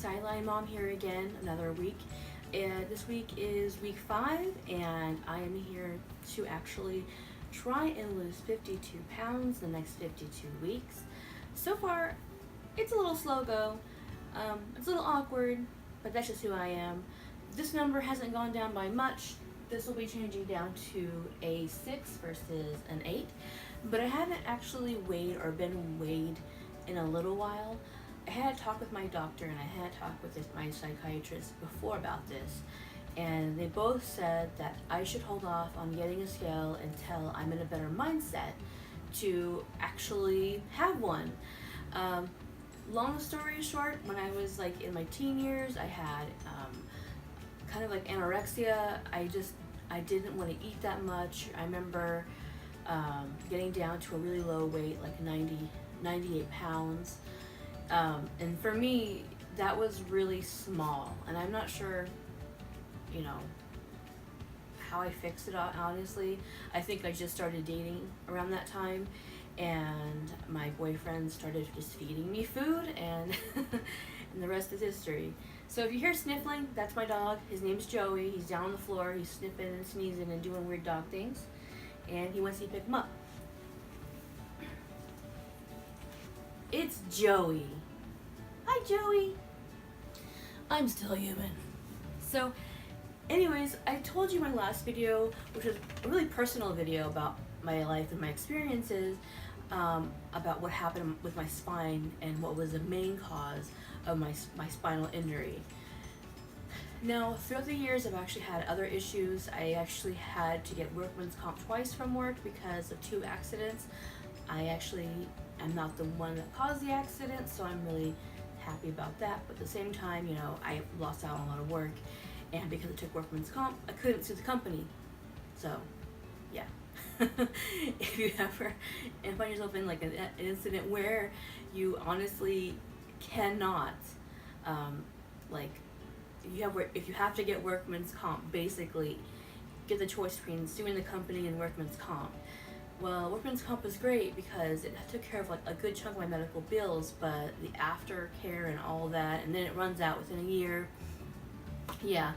Sidelined Mom here again, another week. This week is week 5, and I am here to actually try and lose 52 pounds the next 52 weeks. So far, it's a little slow go. It's a little awkward, but that's just who I am. This number hasn't gone down by much. This will be changing down to a 6 versus an 8, but I haven't actually weighed or been weighed in a little while. I had a talk with my doctor and I had a talk with my psychiatrist before about this, and they both said that I should hold off on getting a scale until I'm in a better mindset to actually have one. Long story short, when I was like in my teen years, I had kind of like anorexia. I didn't want to eat that much. I remember getting down to a really low weight, like 98 pounds. And for me, that was really small, and I'm not sure, how I fixed it, honestly. I think I just started dating around that time, and my boyfriend started just feeding me food, and and the rest is history. So if you hear sniffling, that's my dog. His name's Joey. He's down on the floor. He's sniffing and sneezing and doing weird dog things, and he wants me to pick him up. It's Joey. Hi, Joey. I'm still human. So, anyways, I told you in my last video, which was a really personal video about my life and my experiences, about what happened with my spine and what was the main cause of my spinal injury. Now, throughout the years, I've actually had other issues. I actually had to get workman's comp twice from work because of 2 accidents. I'm not the one that caused the accident, so I'm really happy about that. But at the same time, I lost out on a lot of work, and because I took workman's comp, I couldn't sue the company. So, yeah. If you ever find yourself in like an incident where you honestly cannot, if you have to get workman's comp, basically get the choice between suing the company and workman's comp. Well, workman's comp was great because it took care of like a good chunk of my medical bills, but the aftercare and all that, and then it runs out within a year. Yeah,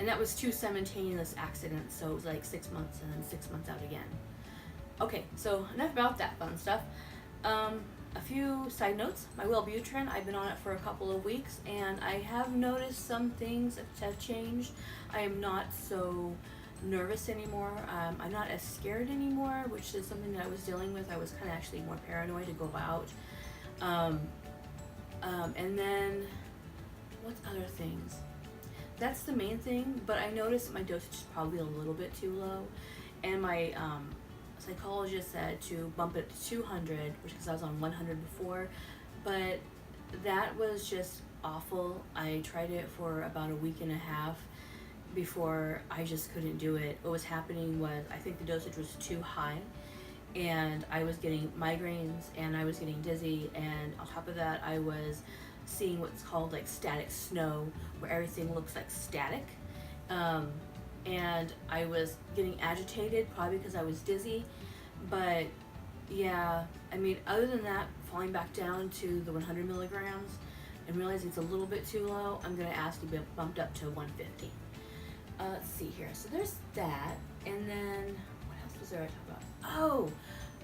and that was 2 simultaneous accidents, so it was like 6 months and then 6 months out again. Okay, so enough about that fun stuff. A few side notes. My Wellbutrin, I've been on it for a couple of weeks, and I have noticed some things that have changed. I am not so nervous anymore. I'm not as scared anymore, which is something that I was dealing with. I was kind of actually more paranoid to go out. And then what's other things? That's the main thing, but I noticed my dosage is probably a little bit too low, and my psychologist said to bump it to 200, which because I was on 100 before, but that was just awful. I tried it for about a week and a half before I just couldn't do it. What was happening was I think the dosage was too high, and I was getting migraines and I was getting dizzy, and on top of that I was seeing what's called like static snow, where everything looks like static, and I was getting agitated, probably because I was dizzy. But yeah, I mean, other than that, falling back down to the 100 milligrams and realizing it's a little bit too low, I'm going to ask to be bumped up to 150. Let's see here. So there's that. And then, what else was there I talk about? Oh,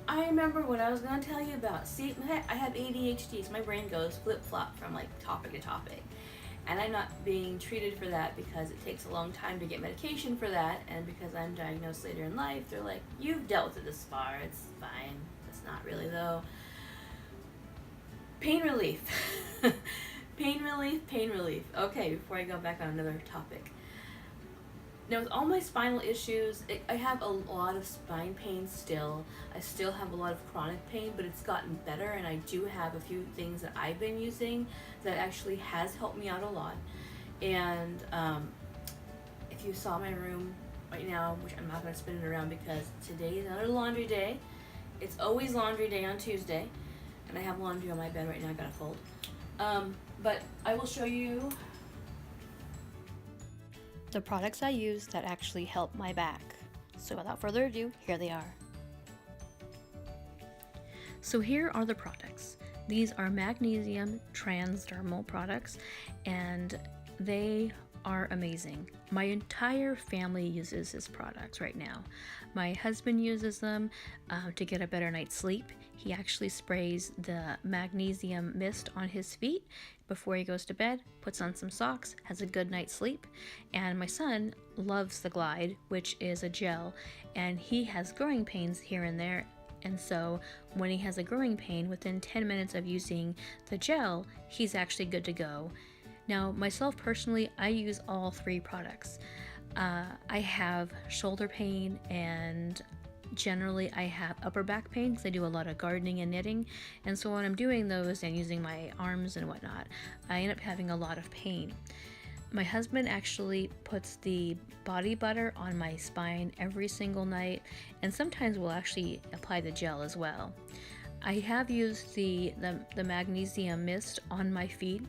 I remember what I was going to tell you about. See, I have ADHD, so my brain goes flip-flop from like topic to topic. And I'm not being treated for that because it takes a long time to get medication for that. And because I'm diagnosed later in life, they're like, you've dealt with it this far. It's fine. It's not really, though. Pain relief. Pain relief, pain relief. Okay, before I go back on another topic. Now, with all my spinal issues, I have a lot of spine pain still. I still have a lot of chronic pain, but it's gotten better, and I do have a few things that I've been using that actually has helped me out a lot. And if you saw my room right now, which I'm not going to spin it around because today is another laundry day. It's always laundry day on Tuesday, and I have laundry on my bed right now I gotta fold. But I will show you the products I use that actually help my back. So without further ado, here they are. So here are the products. These are magnesium transdermal products, and they are amazing. My entire family uses these products right now. My husband uses them to get a better night's sleep. He actually sprays the magnesium mist on his feet before he goes to bed, puts on some socks, has a good night's sleep. And my son loves the Glide, which is a gel, and he has growing pains here and there. And so when he has a growing pain, within 10 minutes of using the gel, he's actually good to go. Now, myself personally, I use all 3 products. I have shoulder pain, and generally I have upper back pain because I do a lot of gardening and knitting. And so when I'm doing those and using my arms and whatnot, I end up having a lot of pain. My husband actually puts the body butter on my spine every single night, and sometimes we'll actually apply the gel as well. I have used the magnesium mist on my feet,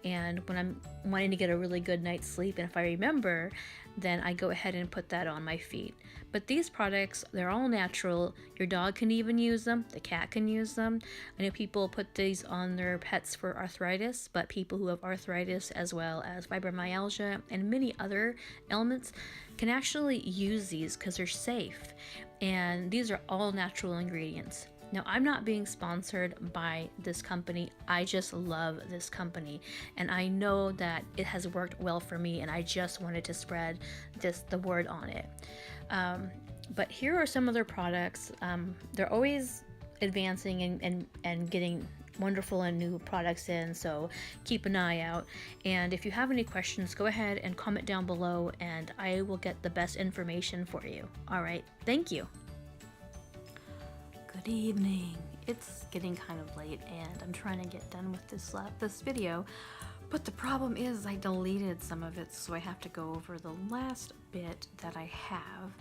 and when I'm wanting to get a really good night's sleep, and if I remember, then I go ahead and put that on my feet. But these products, they're all natural. Your dog can even use them. The cat can use them. I know people put these on their pets for arthritis, but people who have arthritis as well as fibromyalgia and many other ailments can actually use these because they're safe. And these are all natural ingredients. Now, I'm not being sponsored by this company. I just love this company, and I know that it has worked well for me, and I just wanted to spread the word on it. But here are some of their products. They're always advancing and getting wonderful and new products in, so keep an eye out. And if you have any questions, go ahead and comment down below, and I will get the best information for you. All right, thank you. Good evening. It's getting kind of late and I'm trying to get done with this video, but the problem is I deleted some of it, so I have to go over the last bit that I have,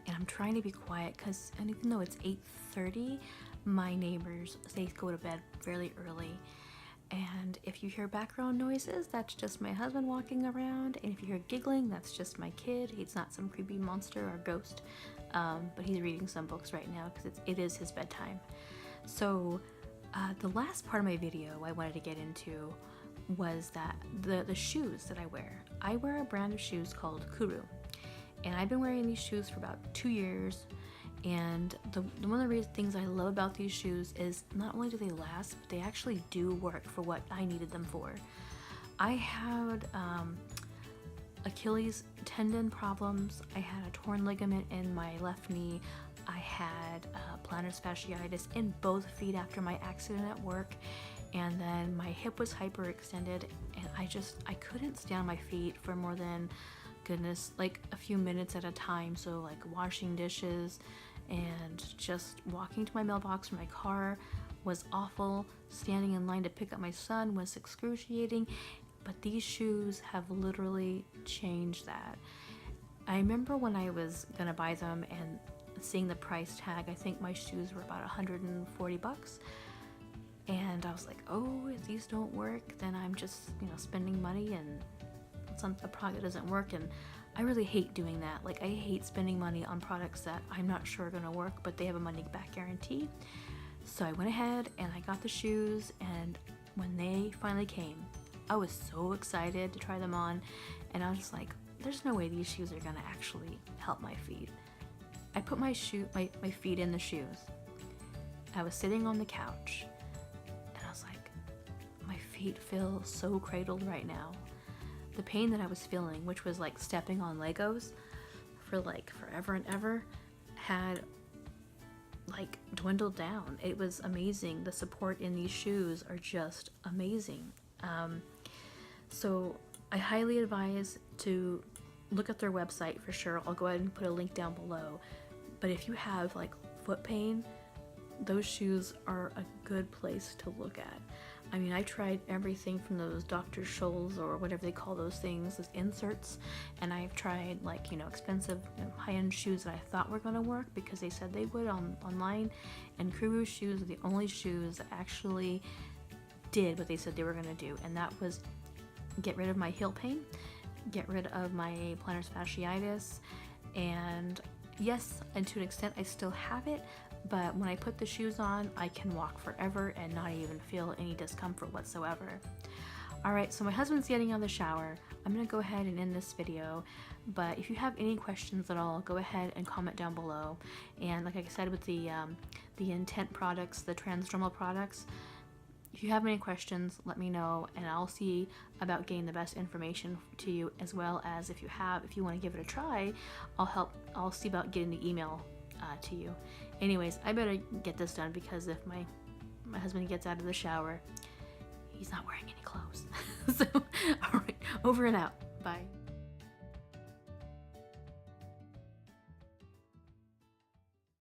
and I'm trying to be quiet because, and even though it's 8:30, my neighbors, they go to bed fairly early, and if you hear background noises, that's just my husband walking around, and if you hear giggling, that's just my kid. He's not some creepy monster or ghost. But he's reading some books right now because it is his bedtime. So the last part of my video I wanted to get into was that the shoes that I wear. I wear a brand of shoes called Kuru, and I've been wearing these shoes for about 2 years. And one of the things I love about these shoes is not only do they last, but they actually do work for what I needed them for. I had Achilles tendon problems. I had a torn ligament in my left knee. I had plantar fasciitis in both feet after my accident at work, and then my hip was hyperextended, and I couldn't stand on my feet for more than, goodness, like a few minutes at a time. So like washing dishes and just walking to my mailbox from my car was awful. Standing in line to pick up my son was excruciating. But these shoes have literally changed that. I remember when I was gonna buy them and seeing the price tag, I think my shoes were about $140. And I was like, oh, if these don't work, then I'm just, spending money and a product that doesn't work. And I really hate doing that. Like, I hate spending money on products that I'm not sure are gonna work, but they have a money back guarantee. So I went ahead and I got the shoes, and when they finally came, I was so excited to try them on, and I was just like, there's no way these shoes are gonna actually help my feet. I put my feet in the shoes. I was sitting on the couch, and I was like, my feet feel so cradled right now. The pain that I was feeling, which was like stepping on Legos for like forever and ever, had like dwindled down. It was amazing. The support in these shoes are just amazing. So I highly advise to look at their website for sure. I'll go ahead and put a link down below. But if you have like foot pain, those shoes are a good place to look at. I mean, I tried everything from those Dr. Scholl's or whatever they call those things, those inserts, and I've tried like, expensive high-end shoes that I thought were gonna work because they said they would online, and Kuru shoes are the only shoes that actually did what they said they were gonna do, and that was get rid of my heel pain, get rid of my plantar fasciitis, and yes, and to an extent I still have it, but when I put the shoes on, I can walk forever and not even feel any discomfort whatsoever. Alright, so my husband's getting out of the shower. I'm going to go ahead and end this video, but if you have any questions at all, go ahead and comment down below. And like I said with the Intent products, the transdermal products, if you have any questions, let me know, and I'll see about getting the best information to you, as well as if you want to give it a try, I'll see about getting the email to you. Anyways, I better get this done because if my husband gets out of the shower, he's not wearing any clothes. So, alright, over and out. Bye.